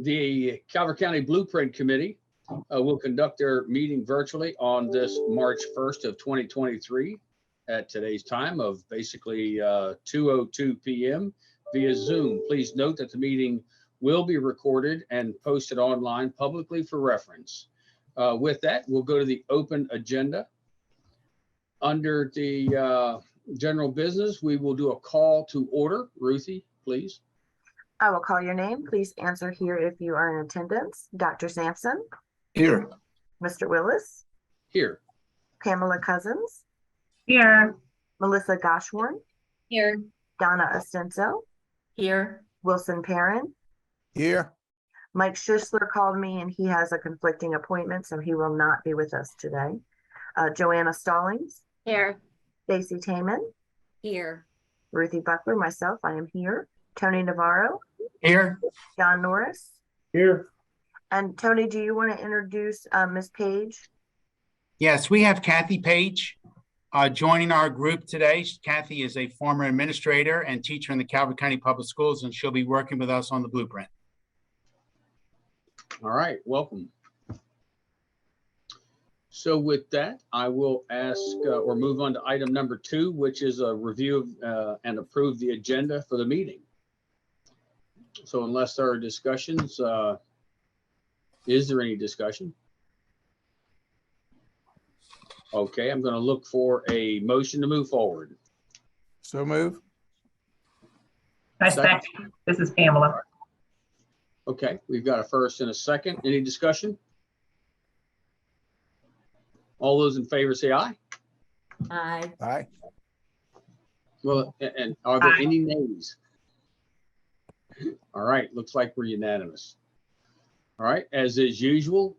The Calvert County Blueprint Committee will conduct their meeting virtually on this March 1st of 2023 at today's time of basically 2:02 p.m. via Zoom. Please note that the meeting will be recorded and posted online publicly for reference. With that, we'll go to the open agenda. Under the general business, we will do a call to order. Ruthie, please. I will call your name. Please answer here if you are in attendance. Dr. Sampson. Here. Mr. Willis. Here. Pamela Cousins. Here. Melissa Goshorn. Here. Donna Ostenso. Here. Wilson Perrin. Here. Mike Schussler called me and he has a conflicting appointment, so he will not be with us today. Joanna Stallings. Here. Stacy Taman. Here. Ruthie Buckler, myself, I am here. Tony Navarro. Here. John Norris. Here. And Tony, do you want to introduce Ms. Page? Yes, we have Kathy Page joining our group today. Kathy is a former administrator and teacher in the Calvert County Public Schools, and she'll be working with us on the blueprint. All right, welcome. So with that, I will ask or move on to item number 2, which is a review of, and approve the agenda for the meeting. So unless there are discussions, is there any discussion? Okay, I'm going to look for a motion to move forward. So move. I second. This is Pamela. Okay, we've got a first and a second. Any discussion? All those in favor say aye. Aye. Aye. Well, and are there Aye. any nays? All right, looks like we're unanimous. All right, as is usual,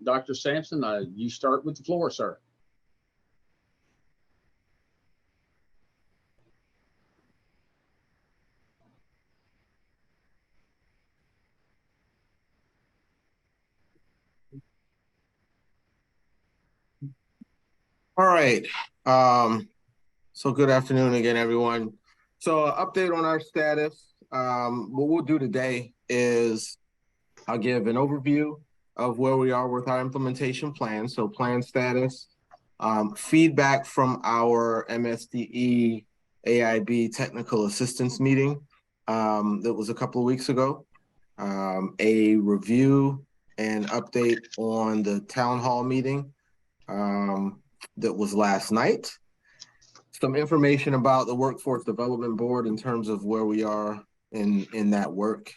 Dr. Sampson, you start with the floor, sir. All right. So good afternoon again, everyone. So update on our status. What we'll do today is I'll give an overview of where we are with our implementation plan. So plan status, feedback from our MSDE AIB technical assistance meeting that was a couple of weeks ago, a review and update on the town hall meeting that was last night, some information about the Workforce Development Board in terms of where we are in that work,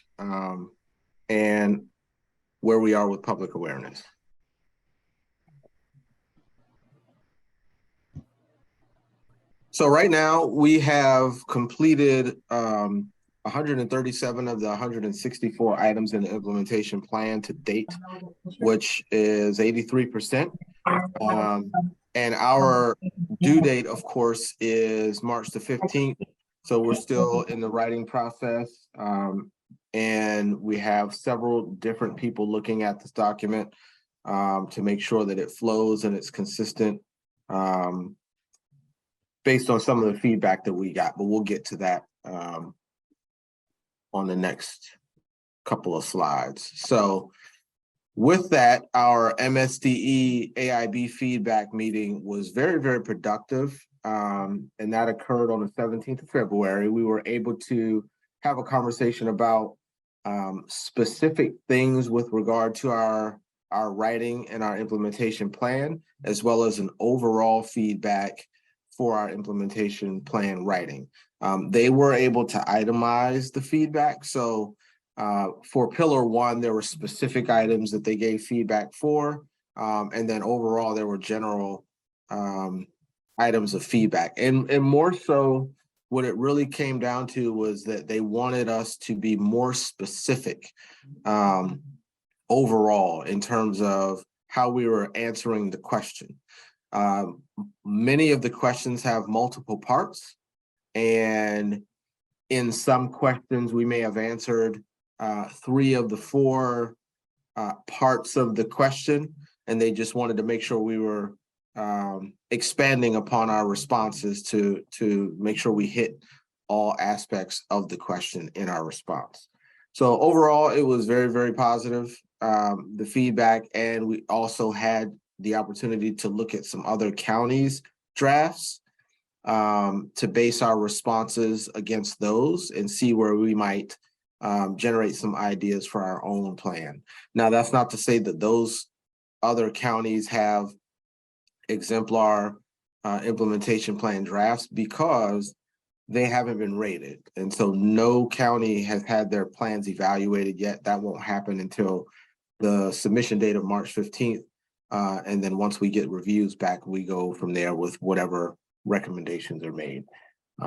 and where we are with public awareness. So right now we have completed 137 of the 164 items in the implementation plan to date, which is 83%. And our due date, of course, is March the 15th. So we're still in the writing process. And we have several different people looking at this document to make sure that it flows and it's consistent based on some of the feedback that we got. But we'll get to that on the next couple of slides. So with that, our MSDE AIB feedback meeting was very, very productive. And that occurred on the 17th of February. We were able to have a conversation about specific things with regard to our writing and our implementation plan, as well as an overall feedback for our implementation plan writing. They were able to itemize the feedback. So for Pillar 1, there were specific items that they gave feedback for. And then overall, there were general items of feedback. And more so, what it really came down to was that they wanted us to be more specific overall in terms of how we were answering the question. Many of the questions have multiple parts, and in some questions we may have answered 3 of the 4 parts of the question, and they just wanted to make sure we were expanding upon our responses to make sure we hit all aspects of the question in our response. So overall, it was very, very positive, the feedback, and we also had the opportunity to look at some other counties' drafts to base our responses against those and see where we might generate some ideas for our own plan. Now, that's not to say that those other counties have exemplar implementation plan drafts, because they haven't been rated. And so no county has had their plans evaluated yet. That won't happen until the submission date of March 15th. And then once we get reviews back, we go from there with whatever recommendations are made.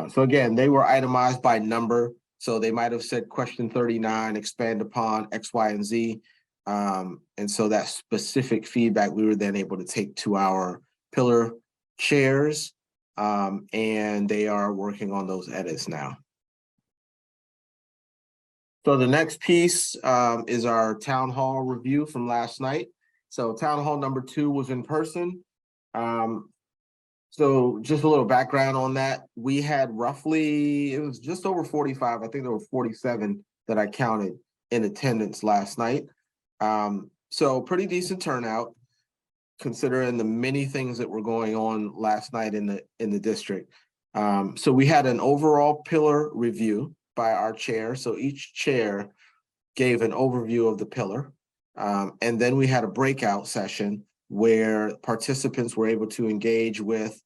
So again, they were itemized by number. So they might have said question 39, expand upon X, Y, and Z. And so that specific feedback we were then able to take to our pillar chairs, and they are working on those edits now. So the next piece is our town hall review from last night. So town hall number 2 was in person. So just a little background on that. We had roughly, it was just over 45. I think there were 47 that I counted in attendance last night. So pretty decent turnout, considering the many things that were going on last night in the district. So we had an overall pillar review by our chair. So each chair gave an overview of the pillar. And then we had a breakout session where participants were able to engage with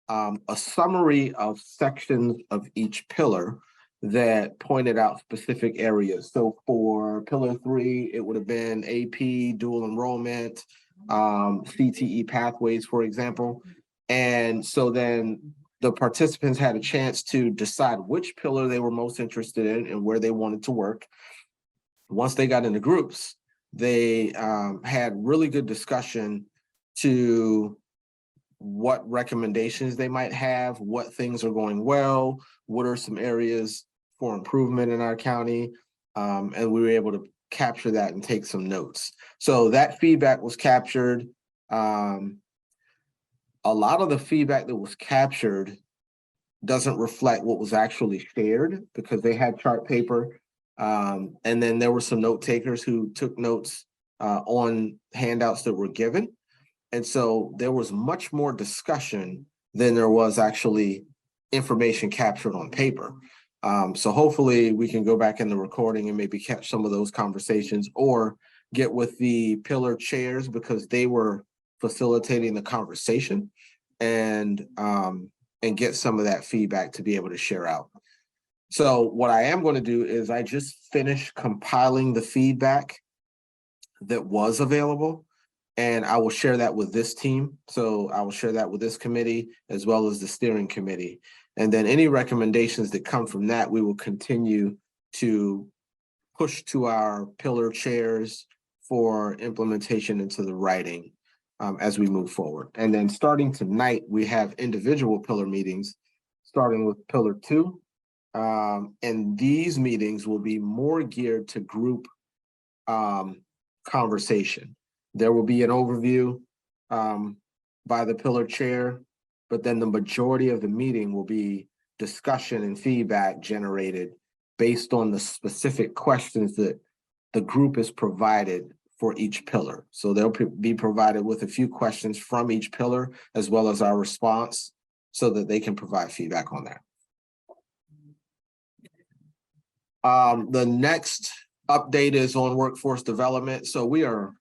a summary of sections of each pillar that pointed out specific areas. So for pillar 3, it would have been AP, dual enrollment, CTE pathways, for example. And so then the participants had a chance to decide which pillar they were most interested in and where they wanted to work. Once they got into groups, they had really good discussion to what recommendations they might have, what things are going well, what are some areas for improvement in our county, and we were able to capture that and take some notes. So that feedback was captured. A lot of the feedback that was captured doesn't reflect what was actually shared, because they had chart paper, and then there were some note takers who took notes on handouts that were given. And so there was much more discussion than there was actually information captured on paper. So hopefully we can go back in the recording and maybe catch some of those conversations, or get with the pillar chairs, because they were facilitating the conversation, and get some of that feedback to be able to share out. So what I am going to do is I just finished compiling the feedback that was available, and I will share that with this team. So I will share that with this committee as well as the steering committee. And then any recommendations that come from that, we will continue to push to our pillar chairs for implementation into the writing as we move forward. And then starting tonight, we have individual pillar meetings, starting with pillar 2. And these meetings will be more geared to group conversation. There will be an overview by the pillar chair, but then the majority of the meeting will be discussion and feedback generated based on the specific questions that the group is provided for each pillar. So they'll be provided with a few questions from each pillar, as well as our response, so that they can provide feedback on that. The next update is on workforce development. So we are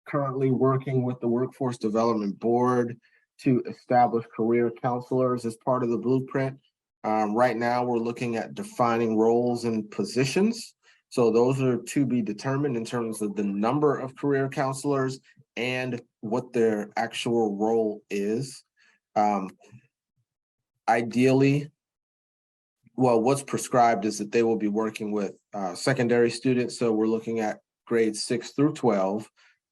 currently working with the Workforce Development Board to establish career counselors as part of the blueprint. Right now, we're looking at defining roles and positions. So those are to be determined in terms of the number of career counselors and what their actual role is. Ideally, well, what's prescribed is that they will be working with secondary students. So we're looking at grades 6 through 12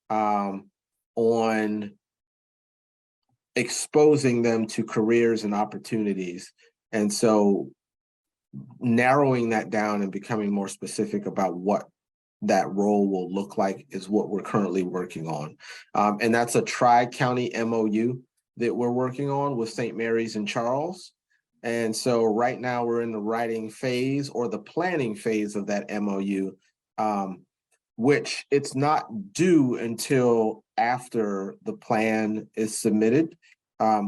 on exposing them to careers and opportunities. And so narrowing that down and becoming more specific about what that role will look like is what we're currently working on. And that's a tri-county MOU that we're working on with St. Mary's and Charles. And so right now we're in the writing phase, or the planning phase of that MOU. which it's not due until after the plan is submitted.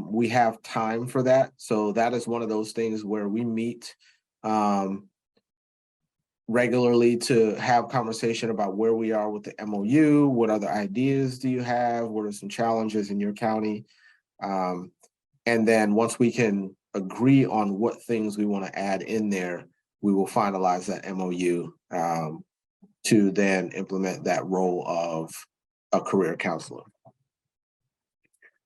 We have time for that. So that is one of those things where we meet regularly to have conversation about where we are with the MOU, what other ideas do you have, what are some challenges in your county? And then once we can agree on what things we want to add in there, we will finalize that MOU to then implement that role of a career counselor.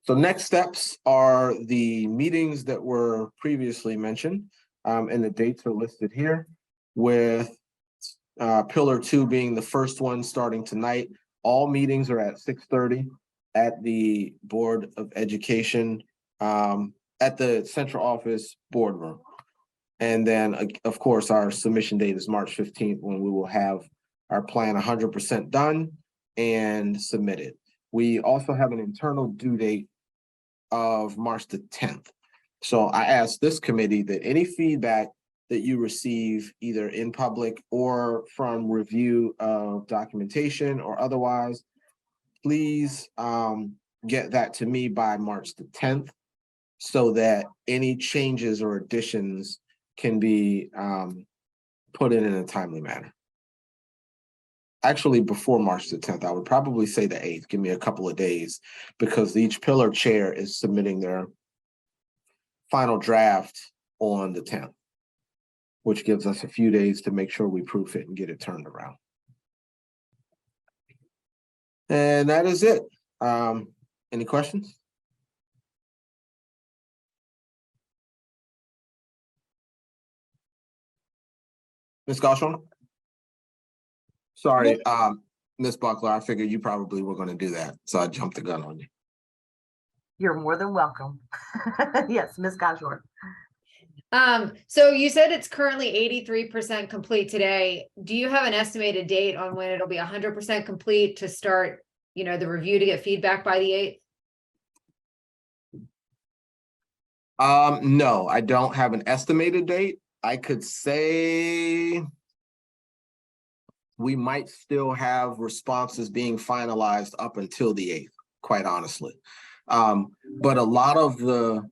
So next steps are the meetings that were previously mentioned, and the dates are listed here, with Pillar 2 being the first one starting tonight. All meetings are at 6:30 at the Board of Education, at the central office boardroom. And then, of course, our submission date is March 15th, when we will have our plan 100% done and submitted. We also have an internal due date of March the 10th. So I asked this committee that any feedback that you receive either in public or from review of documentation or otherwise, please get that to me by March the 10th so that any changes or additions can be put in a timely manner. Actually, before March the 10th, I would probably say the 8th. Give me a couple of days, because each pillar chair is submitting their final draft on the 10th, which gives us a few days to make sure we proof it and get it turned around. And that is it. Any questions? Ms. Gauchon? Sorry, Ms. Buckler, I figured you probably were going to do that, so I jumped the gun on you. You're more than welcome. Yes, Ms. Gajor. So you said it's currently 83% complete today. Do you have an estimated date on when it'll be 100% complete to start, the review to get feedback by the 8th? No, I don't have an estimated date. I could say we might still have responses being finalized up until the 8th, quite honestly. But a lot of the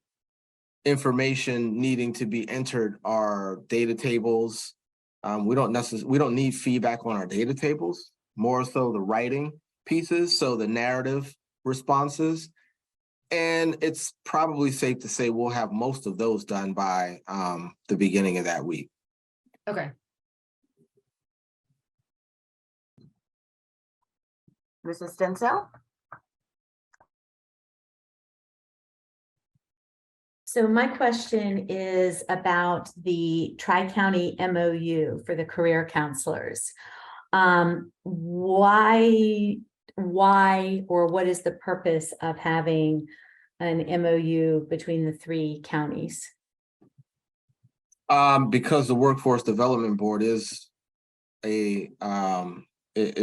information needing to be entered are data tables. We don't need feedback on our data tables, more so the writing pieces, so the narrative responses. And it's probably safe to say we'll have most of those done by the beginning of that week. Okay. Mrs. Denzel? So my question is about the Tri-County MOU for the career counselors. Why, or what is the purpose of having an MOU between the 3 counties? Because the Workforce Development Board is it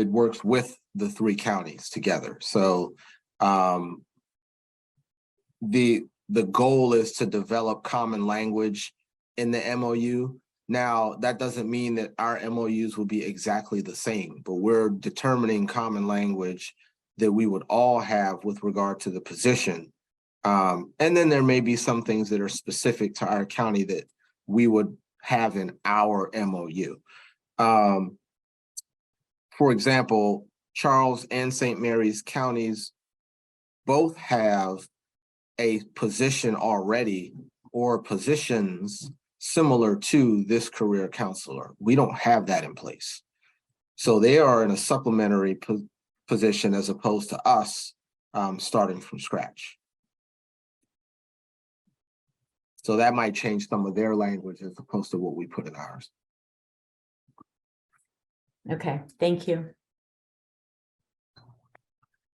works with the 3 counties together. So the goal is to develop common language in the MOU. Now, that doesn't mean that our MOUs will be exactly the same, but we're determining common language that we would all have with regard to the position. And then there may be some things that are specific to our county that we would have in our MOU. For example, Charles and St. Mary's counties both have a position already or positions similar to this career counselor. We don't have that in place. So they are in a supplementary position as opposed to us starting from scratch. So that might change some of their language as opposed to what we put in ours. Okay, thank you.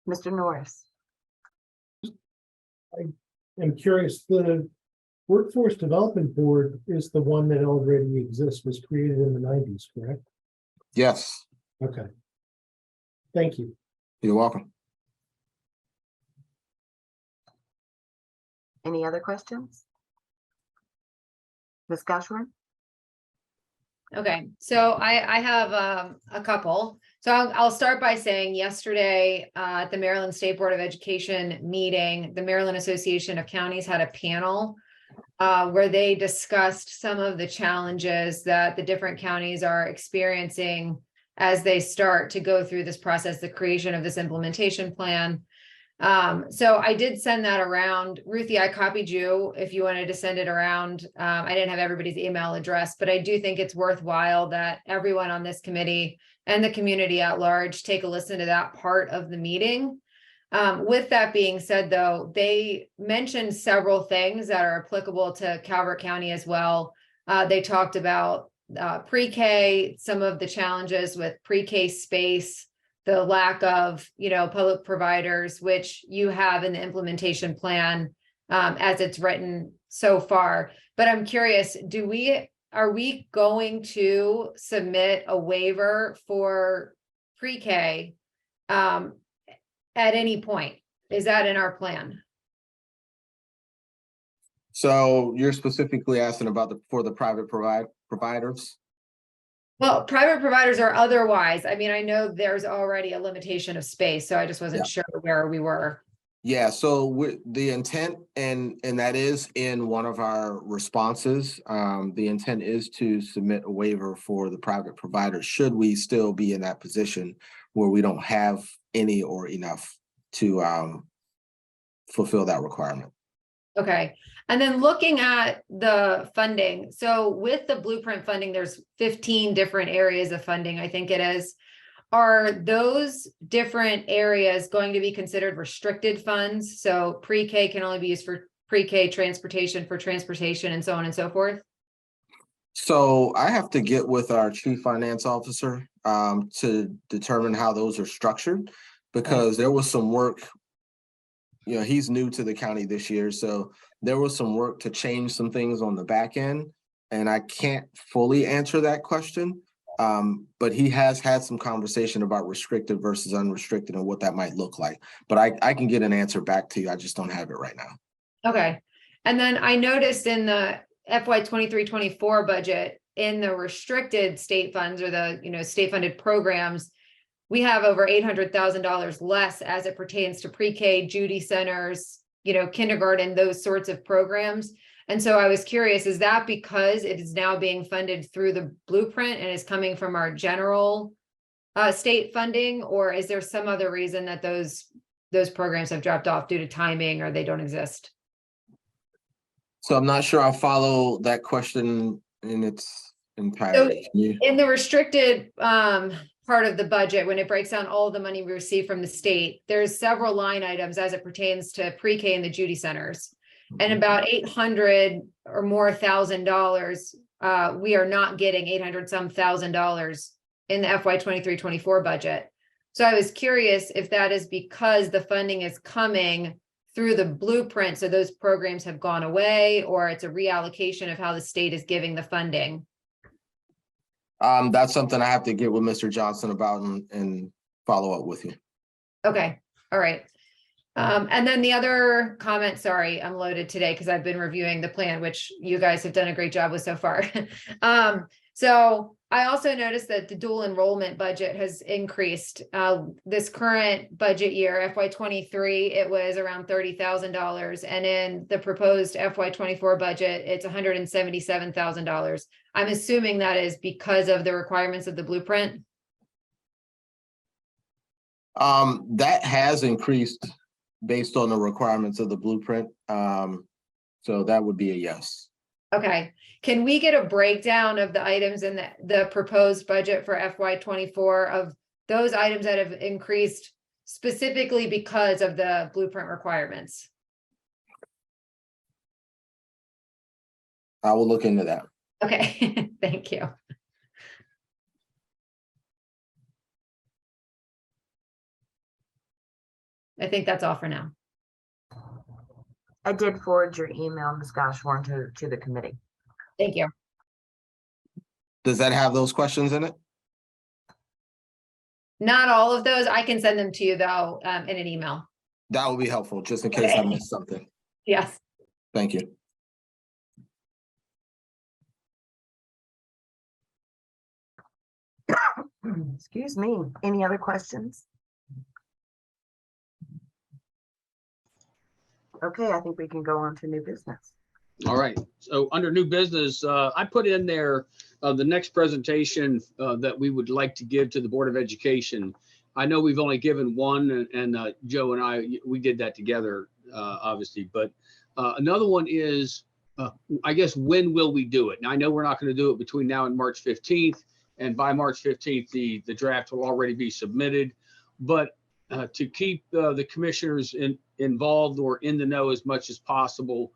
Mr. Norris? I'm curious, the Workforce Development Board is the one that already exists, was created in the 90s, correct? Yes. Okay. Thank you. You're welcome. Any other questions? Ms. Gashorn? Okay, so I have a couple. So I'll start by saying yesterday at the Maryland State Board of Education meeting, the Maryland Association of Counties had a panel where they discussed some of the challenges that the different counties are experiencing as they start to go through this process, the creation of this implementation plan. So I did send that around. Ruthie, I copied you if you wanted to send it around. I didn't have everybody's email address, but I do think it's worthwhile that everyone on this committee and the community at large take a listen to that part of the meeting. With that being said, though, they mentioned several things that are applicable to Calvert County as well. They talked about pre-K, some of the challenges with pre-K space, the lack of, public providers, which you have in the implementation plan as it's written so far. But I'm curious, are we going to submit a waiver for pre-K at any point? Is that in our plan? So you're specifically asking about for the private providers? Well, private providers are otherwise. I mean, I know there's already a limitation of space, so I just wasn't sure where we were. Yeah, so the intent, and that is in one of our responses, the intent is to submit a waiver for the private providers, should we still be in that position where we don't have any or enough to fulfill that requirement. Okay, and then looking at the funding, so with the blueprint funding, there's 15 different areas of funding, I think it is. Are those different areas going to be considered restricted funds? So pre-K can only be used for pre-K transportation, for transportation, and so on and so forth? So I have to get with our chief finance officer to determine how those are structured, because there was some work. He's new to the county this year, so there was some work to change some things on the back end, and I can't fully answer that question. But he has had some conversation about restricted versus unrestricted and what that might look like. But I can get an answer back to you. I just don't have it right now. Okay. And then I noticed in the FY 23-24 budget, in the restricted state funds or the state funded programs, we have over $800,000 less as it pertains to pre-K, Judy centers, kindergarten, those sorts of programs. And so I was curious, is that because it is now being funded through the blueprint and is coming from our general state funding, or is there some other reason that those programs have dropped off due to timing or they don't exist? So I'm not sure I follow that question in its entirety. So in the restricted part of the budget, when it breaks down all the money we receive from the state, there's several line items as it pertains to pre-K and the Judy centers. And about $800 or more $1,000, we are not getting $800-some thousand in the FY 23-24 budget. So I was curious if that is because the funding is coming through the blueprint, so those programs have gone away, or it's a reallocation of how the state is giving the funding. That's something I have to get with Mr. Johnson about and follow up with you. Okay. All right. And then the other comment, sorry, I'm loaded today because I've been reviewing the plan, which you guys have done a great job with so far. So I also noticed that the dual enrollment budget has increased. This current budget year, FY 23, it was around $30,000. And in the proposed FY 24 budget, it's $177,000. I'm assuming that is because of the requirements of the blueprint. That has increased based on the requirements of the blueprint. So that would be a yes. Okay. Can we get a breakdown of the items in the proposed budget for FY 24 of those items that have increased specifically because of the blueprint requirements? I will look into that. Okay. Thank you. I think that's all for now. I did forward your email, Ms. Goshorn, to the committee. Thank you. Does that have those questions in it? Not all of those. I can send them to you though, in an email. That would be helpful, just in case I missed something. Yes. Thank you. Excuse me. Any other questions? Okay, I think we can go on to new business. All right, so under new business, I put in there the next presentation that we would like to give to the Board of Education. I know we've only given one, and Joe and I, we did that together, obviously, but another one is, I guess, when will we do it? Now, I know we're not going to do it between now and March 15th, and by March 15th, the draft will already be submitted, but to keep the commissioners involved or in the know as much as possible,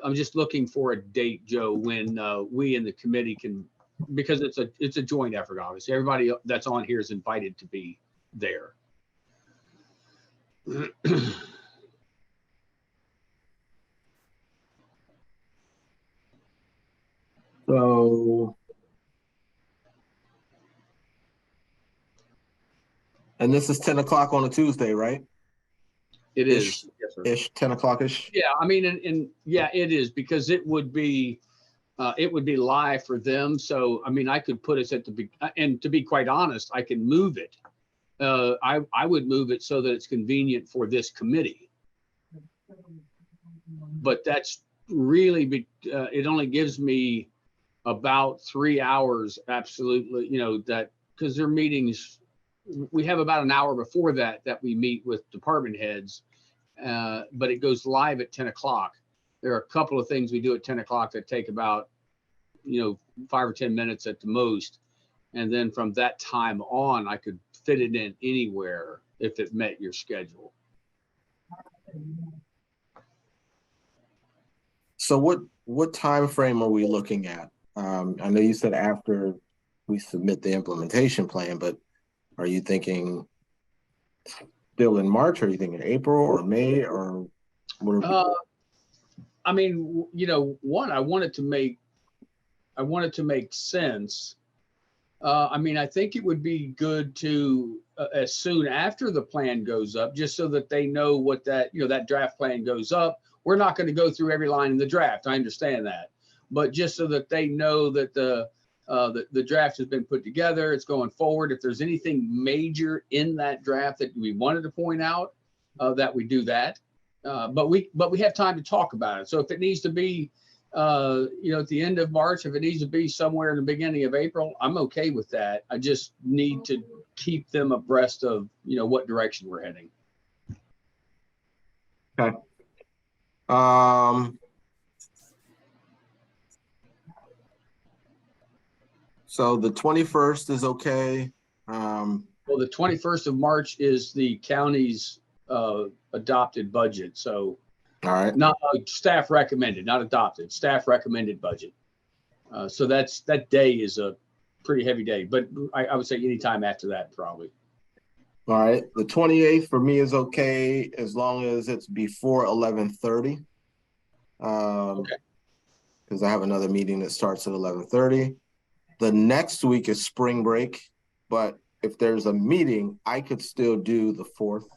I'm just looking for a date, Joe, when we in the committee can, because it's a joint effort, obviously. Everybody that's on here is invited to be there. So. And this is 10 o'clock on a Tuesday, right? It is. Yes, sir. 10 o'clock-ish? Yeah, I mean, and yeah, it is, because it would be live for them. So, I mean, I could put us at the, and to be quite honest, I can move it. I would move it so that it's convenient for this committee. But that's really, it only gives me about 3 hours, absolutely, that, because their meetings, we have about an hour before that we meet with department heads, but it goes live at 10 o'clock. There are a couple of things we do at 10 o'clock that take about, 5 or 10 minutes at the most. And then from that time on, I could fit it in anywhere if it met your schedule. So what time frame are we looking at? I know you said after we submit the implementation plan, but are you thinking still in March? Or are you thinking April or May, or what are I mean, one, I want it to make sense. I mean, I think it would be good to, as soon after the plan goes up, just so that they know what that draft plan goes up. We're not going to go through every line in the draft. I understand that, but just so that they know that the draft has been put together, it's going forward. If there's anything major in that draft that we wanted to point out, that we do that. But we have time to talk about it. So if it needs to be, at the end of March, if it needs to be somewhere in the beginning of April, I'm okay with that. I just need to keep them abreast of, what direction we're heading. Okay. So the 21st is okay. Well, the 21st of March is the county's adopted budget. So All right. not staff recommended, not adopted, staff recommended budget. So that day is a pretty heavy day, but I would say anytime after that, probably. All right. The 28th for me is okay, as long as it's before 11:30. Okay. Because I have another meeting that starts at 11:30. The next week is spring break, but if there's a meeting, I could still do the 4th.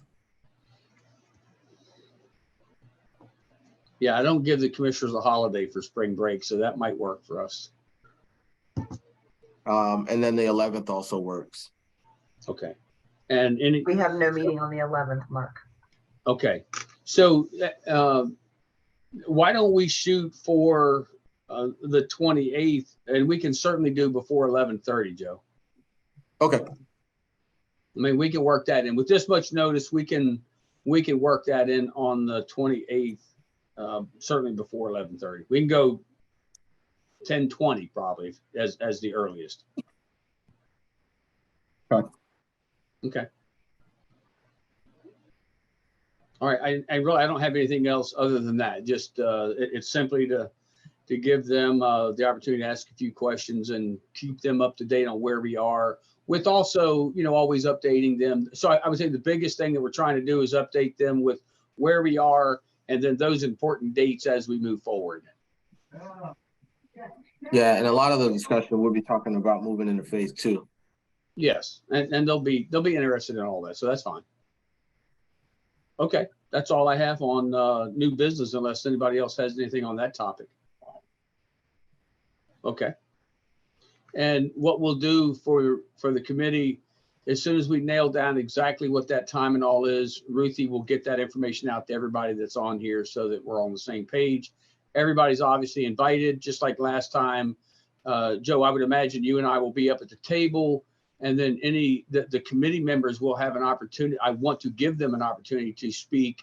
Yeah, I don't give the commissioners a holiday for spring break, so that might work for us. And then the 11th also works. Okay. And We have no meeting on the 11th, Mark. okay. So why don't we shoot for the 28th, and we can certainly do before 11:30, Joe. Okay. I mean, we can work that in with this much notice. We can work that in on the 28th, certainly before 11:30. We can go 10:20 probably as the earliest. Okay. Okay. All right. I really, I don't have anything else other than that. Just it's simply to give them the opportunity to ask a few questions and keep them up to date on where we are, with also, always updating them. So I would say the biggest thing that we're trying to do is update them with where we are, and then those important dates as we move forward. Yeah, and a lot of the discussion we'll be talking about moving into phase 2. Yes, and they'll be interested in all that, so that's fine. Okay, that's all I have on new business, unless anybody else has anything on that topic. Okay. And what we'll do for the committee, as soon as we nail down exactly what that time and all is, Ruthie will get that information out to everybody that's on here so that we're on the same page. Everybody's obviously invited, just like last time. Joe, I would imagine you and I will be up at the table, and then the committee members will have an opportunity. I want to give them an opportunity to speak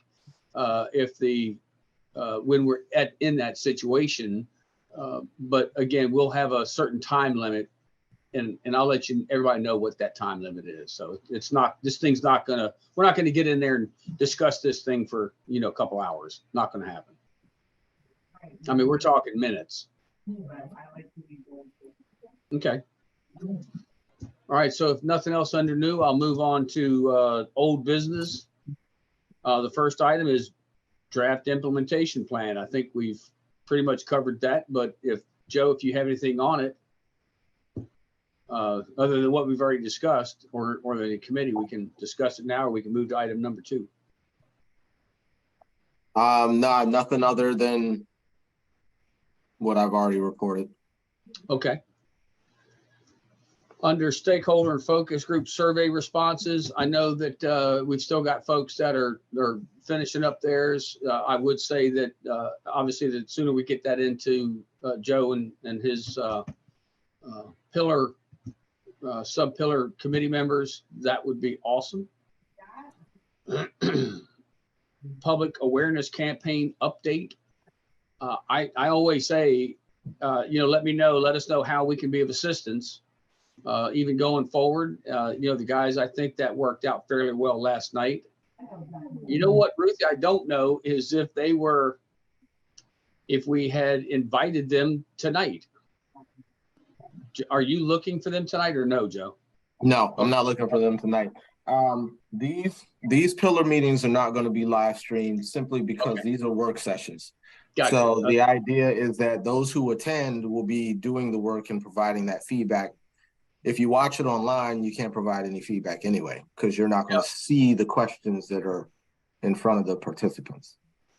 when we're in that situation. But again, we'll have a certain time limit, and I'll let everybody know what that time limit is. So we're not gonna get in there and discuss this thing for, a couple hours. Not gonna happen. I mean, we're talking minutes. Okay. All right, so if nothing else under new, I'll move on to old business. The first item is draft implementation plan. I think we've pretty much covered that, but Joe, if you have anything on it, other than what we've already discussed, or the committee, we can discuss it now, or we can move to item number 2. No, nothing other than what I've already reported. Okay. Under stakeholder and focus group survey responses, I know that we've still got folks that are finishing up theirs. I would say that obviously the sooner we get that into Joe and his sub-pillar committee members, that would be awesome. Public awareness campaign update. I always say, let us know how we can be of assistance. Even going forward, the guys, I think that worked out fairly well last night. You know what, Ruthie, I don't know is if we had invited them tonight. Are you looking for them tonight or no, Joe? No, I'm not looking for them tonight. These pillar meetings are not going to be live streamed simply because these are work sessions. Gotcha. So the idea is that those who attend will be doing the work and providing that feedback. If you watch it online, you can't provide any feedback anyway, because you're not going to see the questions that are in front of the participants.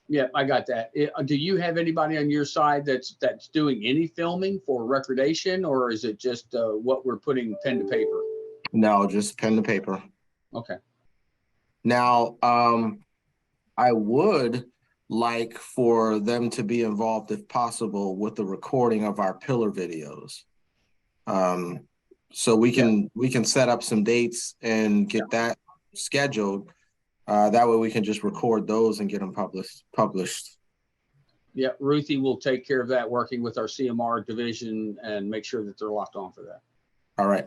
Yeah, I got that. Do you have anybody on your side that's doing any filming for recordation, or is it just what we're putting pen to paper? No, just pen to paper. Okay. Now, I would like for them to be involved, if possible, with the recording of our pillar videos. So we can set up some dates and get that scheduled. That way we can just record those and get them published. Yeah, Ruthie will take care of that, working with our CMR division and make sure that they're locked on for that. All right.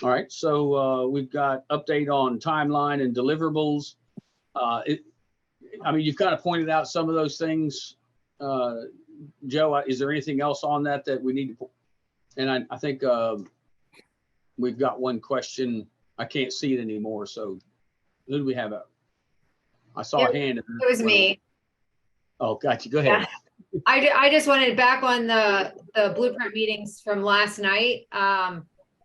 All right, so we've got update on timeline and deliverables. You've kind of pointed out some of those things. Joe, is there anything else on that we need to? And I think we've got one question. I can't see it anymore. So who do we have? I saw a hand. It was me. Oh, gotcha. Go ahead. Yeah. I just wanted back on the blueprint meetings from last night.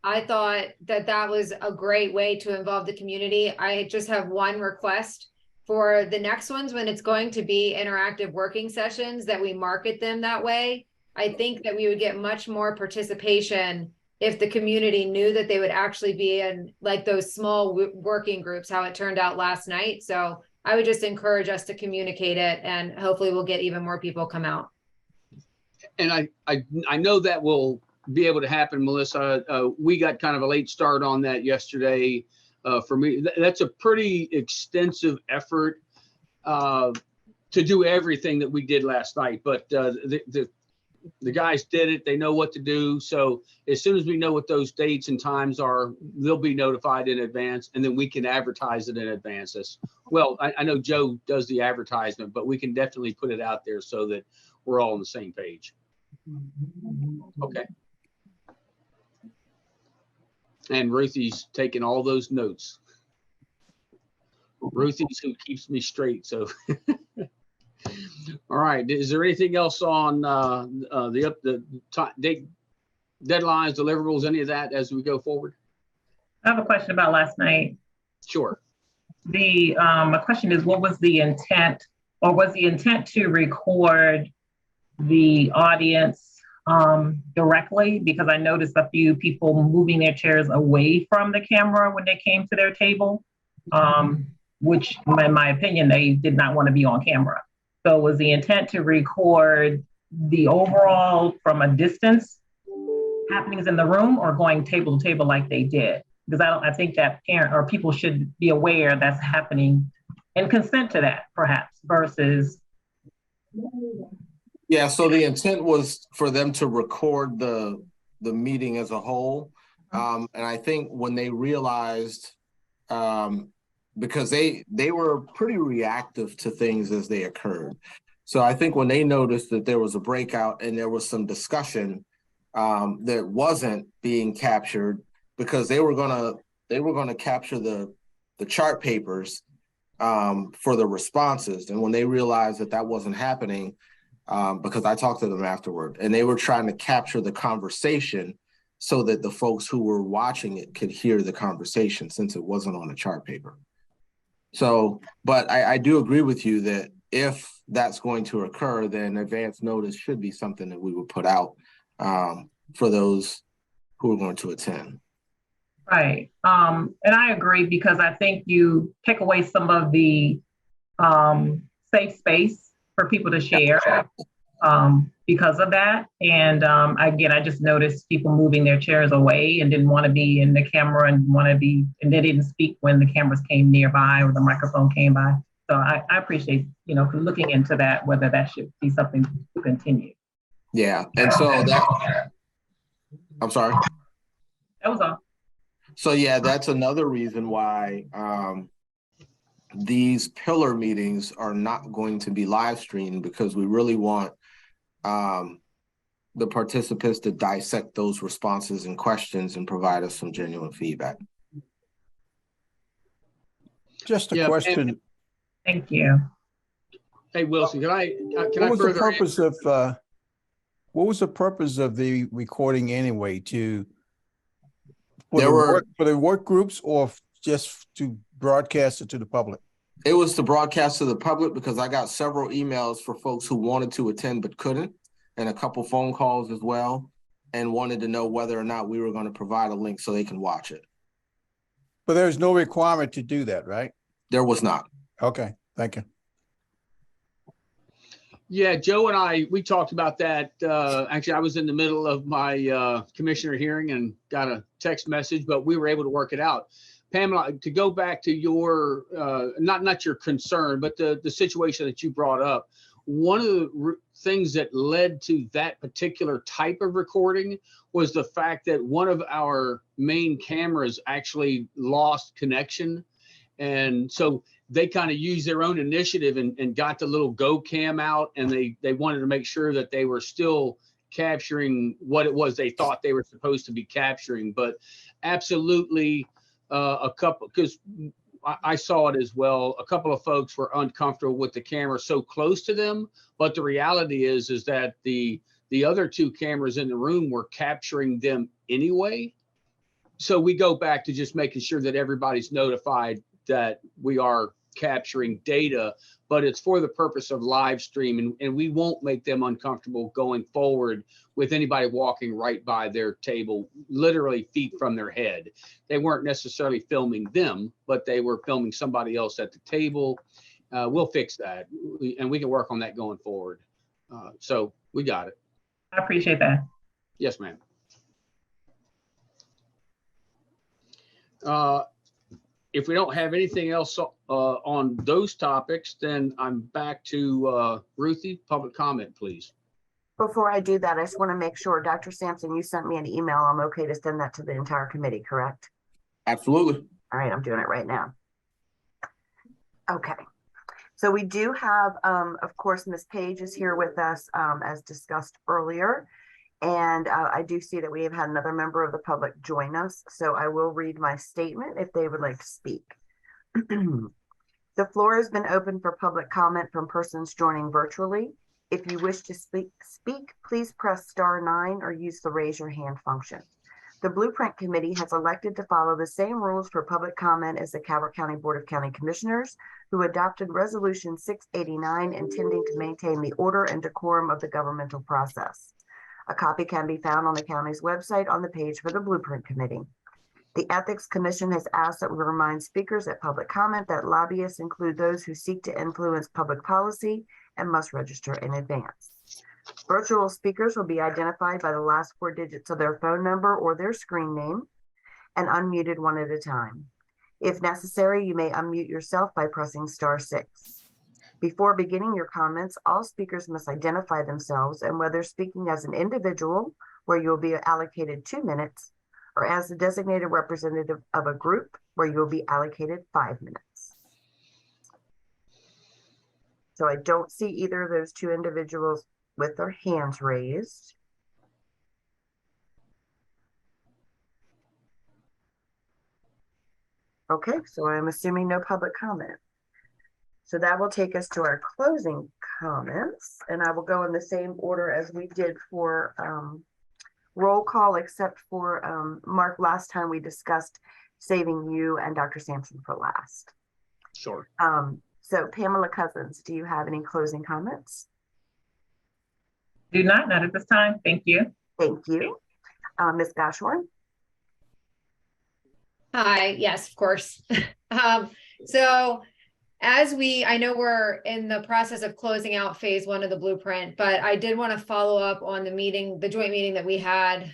I thought that was a great way to involve the community. I just have one request for the next ones, when it's going to be interactive working sessions, that we market them that way. I think that we would get much more participation if the community knew that they would actually be in like those small working groups, how it turned out last night. So I would just encourage us to communicate it, and hopefully we'll get even more people come out. And I know that will be able to happen, Melissa. We got kind of a late start on that yesterday. For me, that's a pretty extensive effort to do everything that we did last night. But the guys did it. They know what to do. So as soon as we know what those dates and times are, they'll be notified in advance, and then we can advertise it in advance. I know Joe does the advertisement, but we can definitely put it out there so that we're all on the same page. Okay. And Ruthie's taking all those notes. Ruthie's who keeps me straight. So, all right. Is there anything else on the date, deadlines, deliverables, any of that as we go forward? I have a question about last night. Sure. My question is, what was the intent, or was the intent to record the audience directly, because I noticed a few people moving their chairs away from the camera when they came to their table, which in my opinion, they did not want to be on camera. So was the intent to record the overall from a distance happenings in the room, or going table to table like they did? Because I think that parent or people should be aware that's happening and consent to that perhaps versus. Yeah, so the intent was for them to record the meeting as a whole. And I think when they realized, because they were pretty reactive to things as they occurred. So I think when they noticed that there was a breakout and there was some discussion that wasn't being captured, because they were gonna capture the chart papers for the responses. And when they realized that that wasn't happening, because I talked to them afterward, and they were trying to capture the conversation so that the folks who were watching it could hear the conversation, since it wasn't on a chart paper. So, but I do agree with you that if that's going to occur, then advance notice should be something that we would put out for those who are going to attend. Right. And I agree, because I think you take away some of the safe space for people to share because of that. And again, I just noticed people moving their chairs away and didn't want to be in the camera and and they didn't speak when the cameras came nearby or the microphone came by. So I appreciate, looking into that, whether that should be something to continue. Yeah. And so I'm sorry. That was all. So yeah, that's another reason why these pillar meetings are not going to be live streamed, because we really want the participants to dissect those responses and questions and provide us some genuine feedback. Just a question. Thank you. Hey, Wilson, can I What was the purpose of the recording anyway? For the work groups, or just to broadcast it to the public? It was to broadcast to the public, because I got several emails for folks who wanted to attend but couldn't, and a couple phone calls as well, and wanted to know whether or not we were going to provide a link so they can watch it. But there's no requirement to do that, right? There was not. Okay, thank you. Yeah, Joe and we talked about that. Actually, I was in the middle of my commissioner hearing and got a text message, but we were able to work it out. Pamela, to go back to your, not your concern, but the situation that you brought up, one of the things that led to that particular type of recording was the fact that one of our main cameras actually lost connection. And so they kind of used their own initiative and got the little Go Cam out, and they wanted to make sure that they were still capturing what it was they thought they were supposed to be capturing. But absolutely a couple, because I saw it as well, a couple of folks were uncomfortable with the camera so close to them. But the reality is that the other two cameras in the room were capturing them anyway. So we go back to just making sure that everybody's notified that we are capturing data, but it's for the purpose of live stream, and we won't make them uncomfortable going forward with anybody walking right by their table, literally feet from their head. They weren't necessarily filming them, but they were filming somebody else at the table. We'll fix that, and we can work on that going forward. So we got it. I appreciate that. Yes, ma'am. If we don't have anything else on those topics, then I'm back to Ruthie, public comment, please. Before I do that, I just want to make sure, Dr. Sampson, you sent me an email. I'm okay to send that to the entire committee, correct? Absolutely. All right, I'm doing it right now. Okay. So we do have, of course, Ms. Page is here with us, as discussed earlier. And I do see that we have had another member of the public join us. So I will read my statement if they would like to speak. The floor has been open for public comment from persons joining virtually. If you wish to speak, please press *9 or use the raise your hand function. The Blueprint Committee has elected to follow the same rules for public comment as the Calvert County Board of County Commissioners, who adopted Resolution 689, intending to maintain the order and decorum of the governmental process. A copy can be found on the county's website on the page for the Blueprint Committee. The Ethics Commission has asked that we remind speakers at public comment that lobbyists include those who seek to influence public policy and must register in advance. Virtual speakers will be identified by the last 4 digits of their phone number or their screen name and unmuted one at a time. If necessary, you may unmute yourself by pressing *6. Before beginning your comments, all speakers must identify themselves and whether speaking as an individual, where you will be allocated 2 minutes, or as a designated representative of a group, where you will be allocated 5 minutes. So I don't see either of those 2 individuals with their hands raised. Okay, so I'm assuming no public comment. So that will take us to our closing comments, and I will go in the same order as we did for roll call, except for Mark, last time we discussed saving you and Dr. Sampson for last. Sure. So Pamela Cousins, do you have any closing comments? Do not at this time. Thank you. Thank you. Ms. Gashorn? Hi, yes, of course. So I know we're in the process of closing out phase 1 of the blueprint, but I did want to follow up on the joint meeting that we had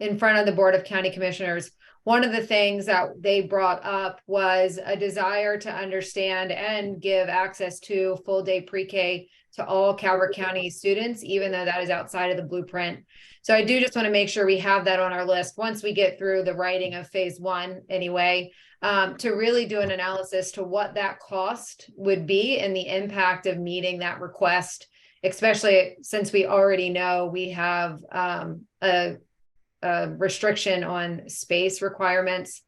in front of the Board of County Commissioners. One of the things that they brought up was a desire to understand and give access to full day pre-K to all Calvert County students, even though that is outside of the blueprint. So I do just want to make sure we have that on our list once we get through the writing of phase 1 anyway, to really do an analysis to what that cost would be and the impact of meeting that request, especially since we already know we have a restriction on space requirements.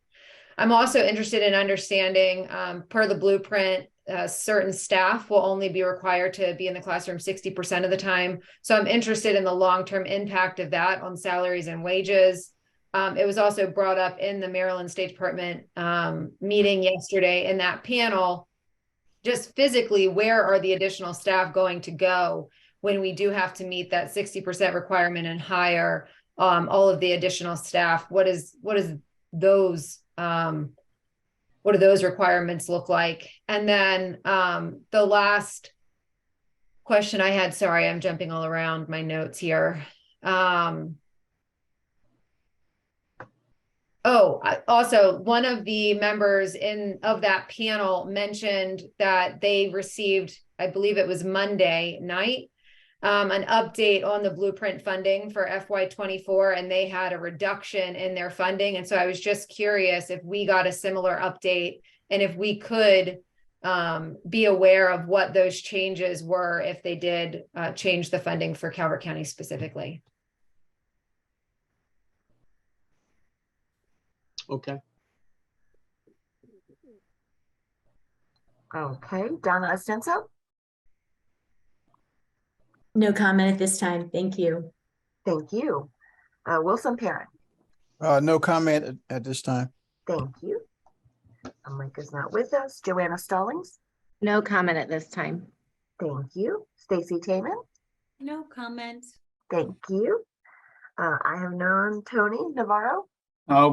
I'm also interested in understanding, per the blueprint, certain staff will only be required to be in the classroom 60% of the time. So I'm interested in the long-term impact of that on salaries and wages. It was also brought up in the Maryland State Department meeting yesterday in that panel, just physically, where are the additional staff going to go when we do have to meet that 60% requirement and hire all of the additional staff? What do those requirements look like? And then the last question I had, sorry, I'm jumping all around my notes here. Also, one of the members of that panel mentioned that they received, I believe it was Monday night, an update on the blueprint funding for FY24, and they had a reduction in their funding. And so I was just curious if we got a similar update and if we could be aware of what those changes were, if they did change the funding for Calvert County specifically. Okay. Okay, Donna Ostenso? No comment at this time. Thank you. Thank you. Wilson Parent? No comment at this time. Thank you. Mike is not with us. Joanna Stallings? No comment at this time. Thank you. Stacy Taman? No comment. Thank you. I have none. Tony Navarro?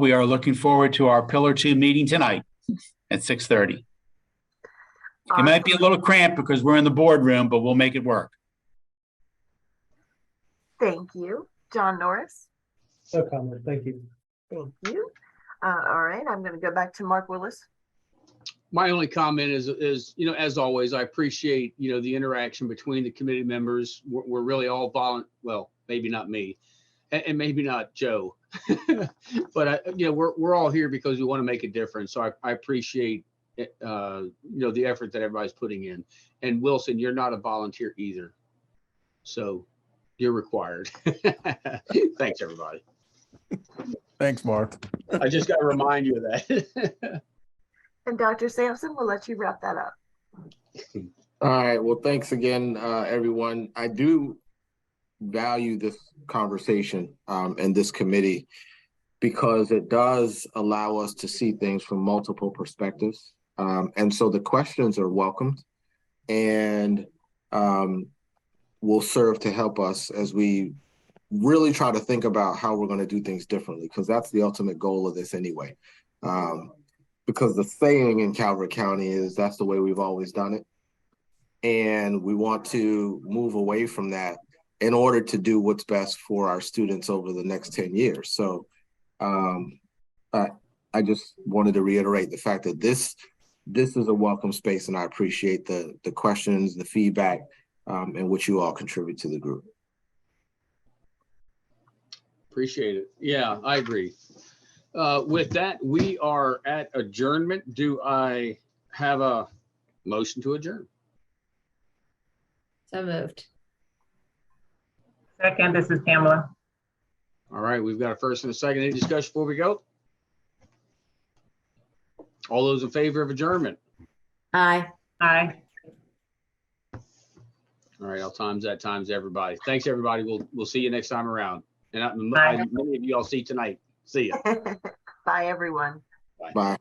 We are looking forward to our Pillar 2 meeting tonight at 6:30. It might be a little cramped because we're in the boardroom, but we'll make it work. Thank you. John Norris? No comment. Thank you. Thank you. All right, I'm going to go back to Mark Willis. My only comment is, you know, as always, I appreciate, you know, the interaction between the committee members. We're really all well, maybe not me, and maybe not Joe, but you know, we're all here because we want to make a difference. So I appreciate, you know, the effort that everybody's putting in. And Wilson, you're not a volunteer either, so you're required. Thanks, everybody. Thanks, Mark. I just got to remind you of that. And Dr. Sampson, we'll let you wrap that up. All right. Well, thanks again, everyone. I do value this conversation and this committee because it does allow us to see things from multiple perspectives. And so the questions are welcomed and will serve to help us as we really try to think about how we're going to do things differently, because that's the ultimate goal of this anyway. Because the saying in Calvert County is that's the way we've always done it. And we want to move away from that in order to do what's best for our students over the next 10 years. So I just wanted to reiterate the fact that this is a welcome space, and I appreciate the questions, the feedback, and what you all contribute to the group. Appreciate it. Yeah, I agree. With that, we are at adjournment. Do I have a motion to adjourn? So moved. Second, this is Pamela. All right, we've got a first and a second. Any discussion before we go? All those in favor of adjournment? Aye. Aye. All right, I'll times that times everybody. Thanks, everybody. We'll see you next time around. And Bye. many of you I'll see tonight. See ya. Bye, everyone. Bye.